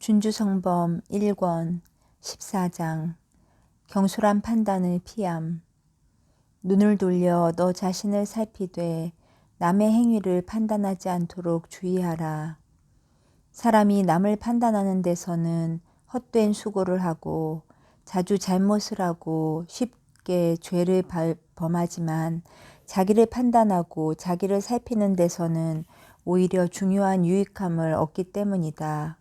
준주성범 1권 14장 경솔한 판단을 피함. 눈을 돌려 너 자신을 살피되 남의 행위를 판단하지 않도록 주의하라. 사람이 남을 판단하는 데서는 헛된 수고를 하고 자주 잘못을 하고 쉽게 죄를 범하지만 자기를 판단하고 자기를 살피는 데서는 오히려 중요한 유익함을 얻기 때문이다.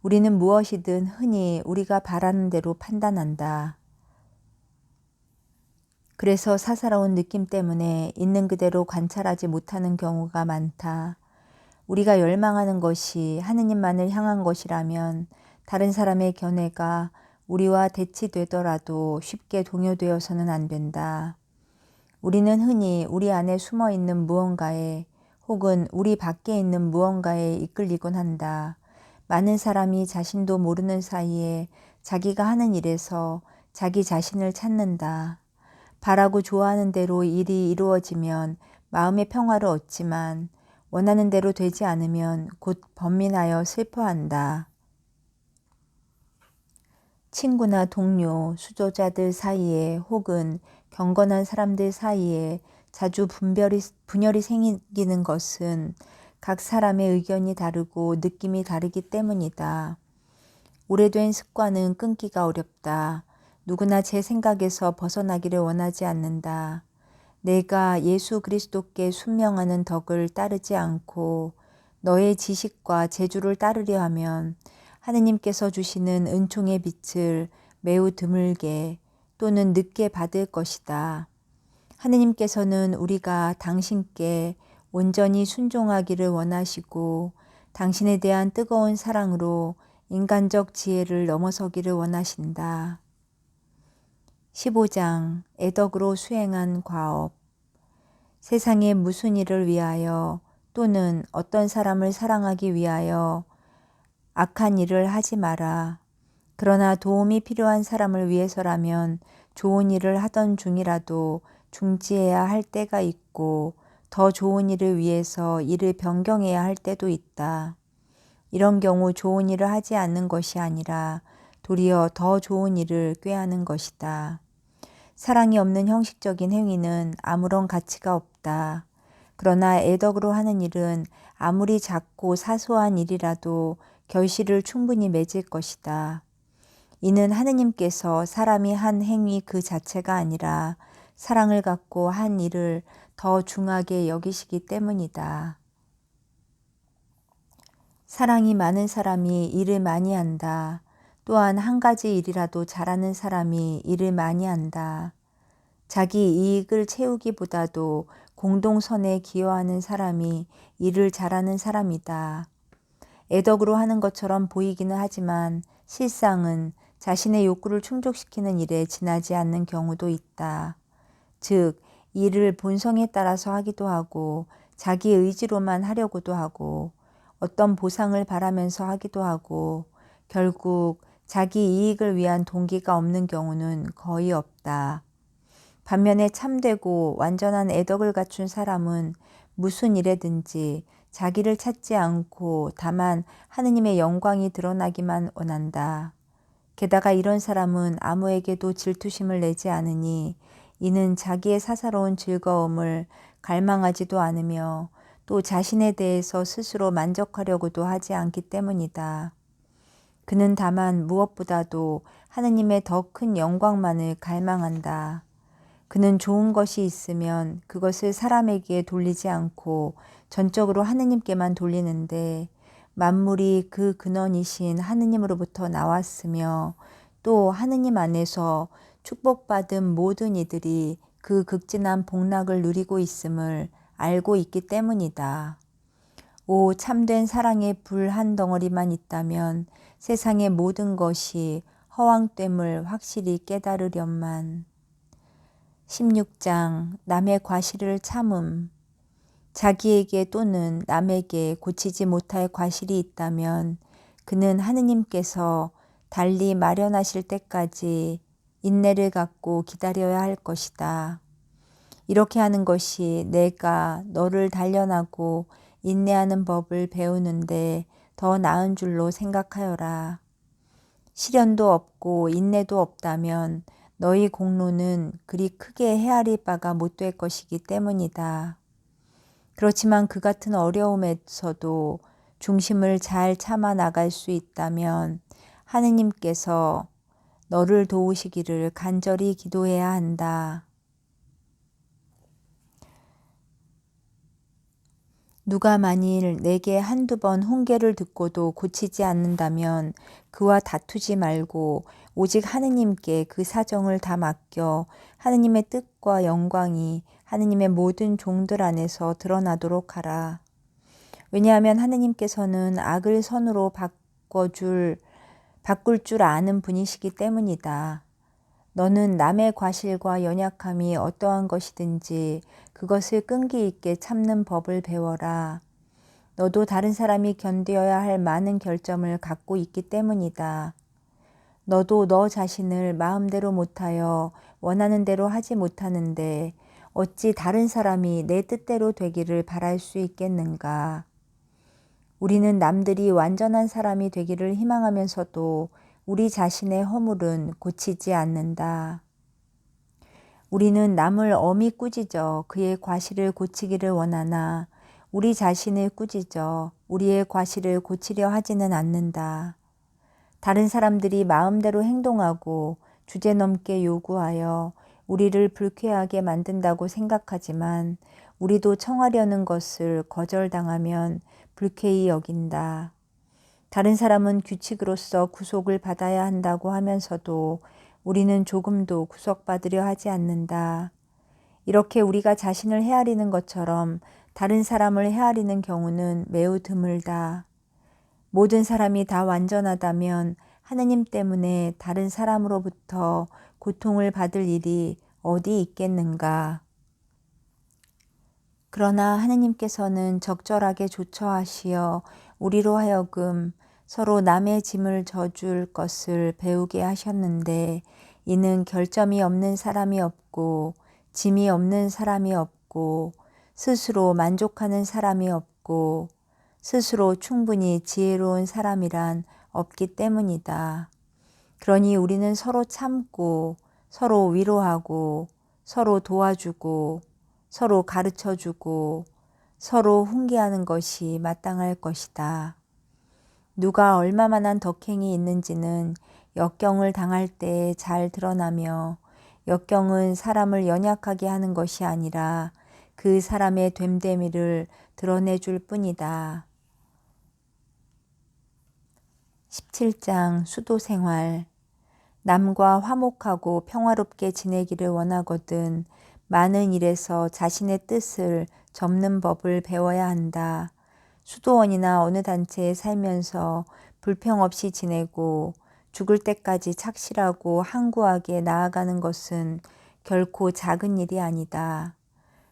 우리는 무엇이든 흔히 우리가 바라는 대로 판단한다. 그래서 사사로운 느낌 때문에 있는 그대로 관찰하지 못하는 경우가 많다. 우리가 열망하는 것이 하느님만을 향한 것이라면 다른 사람의 견해가 우리와 대치되더라도 쉽게 동요되어서는 안 된다. 우리는 흔히 우리 안에 숨어 있는 무언가에 혹은 우리 밖에 있는 무언가에 이끌리곤 한다. 많은 사람이 자신도 모르는 사이에 자기가 하는 일에서 자기 자신을 찾는다. 바라고 좋아하는 대로 일이 이루어지면 마음의 평화를 얻지만 원하는 대로 되지 않으면 곧 번민하여 슬퍼한다. 친구나 동료, 수조자들 사이에 혹은 경건한 사람들 사이에 자주 분열이 생기는 것은 각 사람의 의견이 다르고 느낌이 다르기 때문이다. 오래된 습관은 끊기가 어렵다. 누구나 제 생각에서 벗어나기를 원하지 않는다. 내가 예수 그리스도께 순명하는 덕을 따르지 않고 너의 지식과 재주를 따르려 하면 하느님께서 주시는 은총의 빛을 매우 드물게 또는 늦게 받을 것이다. 하느님께서는 우리가 당신께 온전히 순종하기를 원하시고 당신에 대한 뜨거운 사랑으로 인간적 지혜를 넘어서기를 원하신다. 15장 애덕으로 수행한 과업. 세상의 무슨 일을 위하여 또는 어떤 사람을 사랑하기 위하여 악한 일을 하지 마라. 그러나 도움이 필요한 사람을 위해서라면 좋은 일을 하던 중이라도 중지해야 할 때가 있고 더 좋은 일을 위해서 일을 변경해야 할 때도 있다. 이런 경우 좋은 일을 하지 않는 것이 아니라 도리어 더 좋은 일을 꾀하는 것이다. 사랑이 없는 형식적인 행위는 아무런 가치가 없다. 그러나 애덕으로 하는 일은 아무리 작고 사소한 일이라도 결실을 충분히 맺을 것이다. 이는 하느님께서 사람이 한 행위 그 자체가 아니라 사랑을 갖고 한 일을 더 중하게 여기시기 때문이다. 사랑이 많은 사람이 일을 많이 한다. 또한 한 가지 일이라도 잘하는 사람이 일을 많이 한다. 자기 이익을 채우기보다도 공동선에 기여하는 사람이 일을 잘하는 사람이다. 애덕으로 하는 것처럼 보이기는 하지만 실상은 자신의 욕구를 충족시키는 일에 지나지 않는 경우도 있다. 즉, 일을 본성에 따라서 하기도 하고 자기 의지로만 하려고도 하고 어떤 보상을 바라면서 하기도 하고 결국 자기 이익을 위한 동기가 없는 경우는 거의 없다. 반면에 참되고 완전한 애덕을 갖춘 사람은 무슨 일에든지 자기를 찾지 않고 다만 하느님의 영광이 드러나기만 원한다. 게다가 이런 사람은 아무에게도 질투심을 내지 않으니 이는 자기의 사사로운 즐거움을 갈망하지도 않으며 또 자신에 대해서 스스로 만족하려고도 하지 않기 때문이다. 그는 다만 무엇보다도 하느님의 더 큰 영광만을 갈망한다. 그는 좋은 것이 있으면 그것을 사람에게 돌리지 않고 전적으로 하느님께만 돌리는데 만물이 그 근원이신 하느님으로부터 나왔으며 또 하느님 안에서 축복받은 모든 이들이 그 극진한 복락을 누리고 있음을 알고 있기 때문이다. 오 참된 사랑의 불 한 덩어리만 있다면 세상의 모든 것이 허황됨을 확실히 깨달으련만. 16장 남의 과실을 참음. 자기에게 또는 남에게 고치지 못할 과실이 있다면 그는 하느님께서 달리 마련하실 때까지 인내를 갖고 기다려야 할 것이다. 이렇게 하는 것이 내가 너를 단련하고 인내하는 법을 배우는데 더 나은 줄로 생각하여라. 시련도 없고 인내도 없다면 너희 공로는 그리 크게 헤아릴 바가 못 될 것이기 때문이다. 그렇지만 그 같은 어려움에서도 중심을 잘 참아 나갈 수 있다면 하느님께서 너를 도우시기를 간절히 기도해야 한다. 누가 만일 내게 한두 번 훈계를 듣고도 고치지 않는다면 그와 다투지 말고 오직 하느님께 그 사정을 다 맡겨 하느님의 뜻과 영광이 하느님의 모든 종들 안에서 드러나도록 하라. 왜냐하면 하느님께서는 악을 선으로 바꿀 줄 아는 분이시기 때문이다. 너는 남의 과실과 연약함이 어떠한 것이든지 그것을 끈기 있게 참는 법을 배워라. 너도 다른 사람이 견뎌야 할 많은 결점을 갖고 있기 때문이다. 너도 너 자신을 마음대로 못하여 원하는 대로 하지 못하는데 어찌 다른 사람이 내 뜻대로 되기를 바랄 수 있겠는가? 우리는 남들이 완전한 사람이 되기를 희망하면서도 우리 자신의 허물은 고치지 않는다. 우리는 남을 엄히 꾸짖어 그의 과실을 고치기를 원하나 우리 자신을 꾸짖어 우리의 과실을 고치려 하지는 않는다. 다른 사람들이 마음대로 행동하고 주제넘게 요구하여 우리를 불쾌하게 만든다고 생각하지만 우리도 청하려는 것을 거절당하면 불쾌히 여긴다. 다른 사람은 규칙으로서 구속을 받아야 한다고 하면서도 우리는 조금도 구속받으려 하지 않는다. 이렇게 우리가 자신을 헤아리는 것처럼 다른 사람을 헤아리는 경우는 매우 드물다. 모든 사람이 다 완전하다면 하느님 때문에 다른 사람으로부터 고통을 받을 일이 어디 있겠는가. 그러나 하느님께서는 적절하게 조처하시어 우리로 하여금 서로 남의 짐을 져줄 것을 배우게 하셨는데 이는 결점이 없는 사람이 없고 짐이 없는 사람이 없고 스스로 만족하는 사람이 없고 스스로 충분히 지혜로운 사람이란 없기 때문이다. 그러니 우리는 서로 참고 서로 위로하고 서로 도와주고 서로 가르쳐주고 서로 훈계하는 것이 마땅할 것이다. 누가 얼마만한 덕행이 있는지는 역경을 당할 때 잘 드러나며 역경은 사람을 연약하게 하는 것이 아니라 그 사람의 됨됨이를 드러내줄 뿐이다. 17장 수도생활. 남과 화목하고 평화롭게 지내기를 원하거든 많은 일에서 자신의 뜻을 접는 법을 배워야 한다. 수도원이나 어느 단체에 살면서 불평 없이 지내고 죽을 때까지 착실하고 항구하게 나아가는 것은 결코 작은 일이 아니다.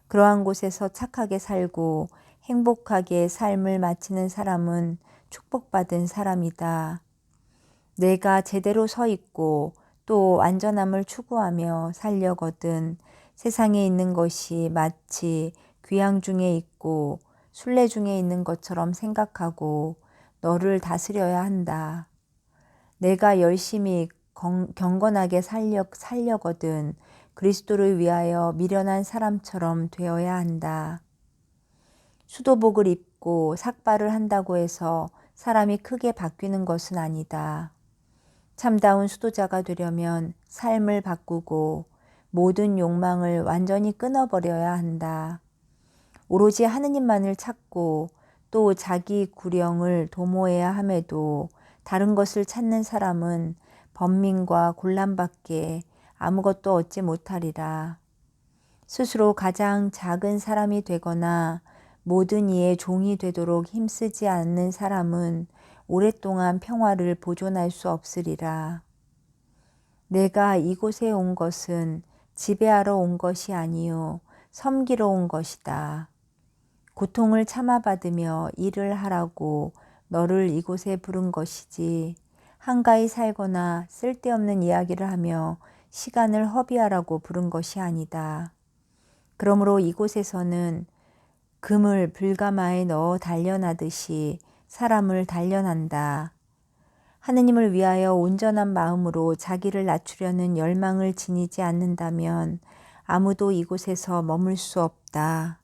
그러한 곳에서 착하게 살고 행복하게 삶을 마치는 사람은 축복받은 사람이다. 내가 제대로 서 있고 또 완전함을 추구하며 살려거든 세상에 있는 것이 마치 귀향 중에 있고 순례 중에 있는 것처럼 생각하고 너를 다스려야 한다. 내가 열심히 경건하게 살려거든 그리스도를 위하여 미련한 사람처럼 되어야 한다. 수도복을 입고 삭발을 한다고 해서 사람이 크게 바뀌는 것은 아니다. 참다운 수도자가 되려면 삶을 바꾸고 모든 욕망을 완전히 끊어버려야 한다. 오로지 하느님만을 찾고 또 자기 구령을 도모해야 함에도 다른 것을 찾는 사람은 번민과 곤란밖에 아무것도 얻지 못하리라. 스스로 가장 작은 사람이 되거나 모든 이의 종이 되도록 힘쓰지 않는 사람은 오랫동안 평화를 보존할 수 없으리라. 내가 이곳에 온 것은 지배하러 온 것이 아니요 섬기러 온 것이다. 고통을 참아받으며 일을 하라고 너를 이곳에 부른 것이지 한가히 살거나 쓸데없는 이야기를 하며 시간을 허비하라고 부른 것이 아니다. 그러므로 이곳에서는 금을 불가마에 넣어 단련하듯이 사람을 단련한다. 하느님을 위하여 온전한 마음으로 자기를 낮추려는 열망을 지니지 않는다면 아무도 이곳에서 머물 수 없다.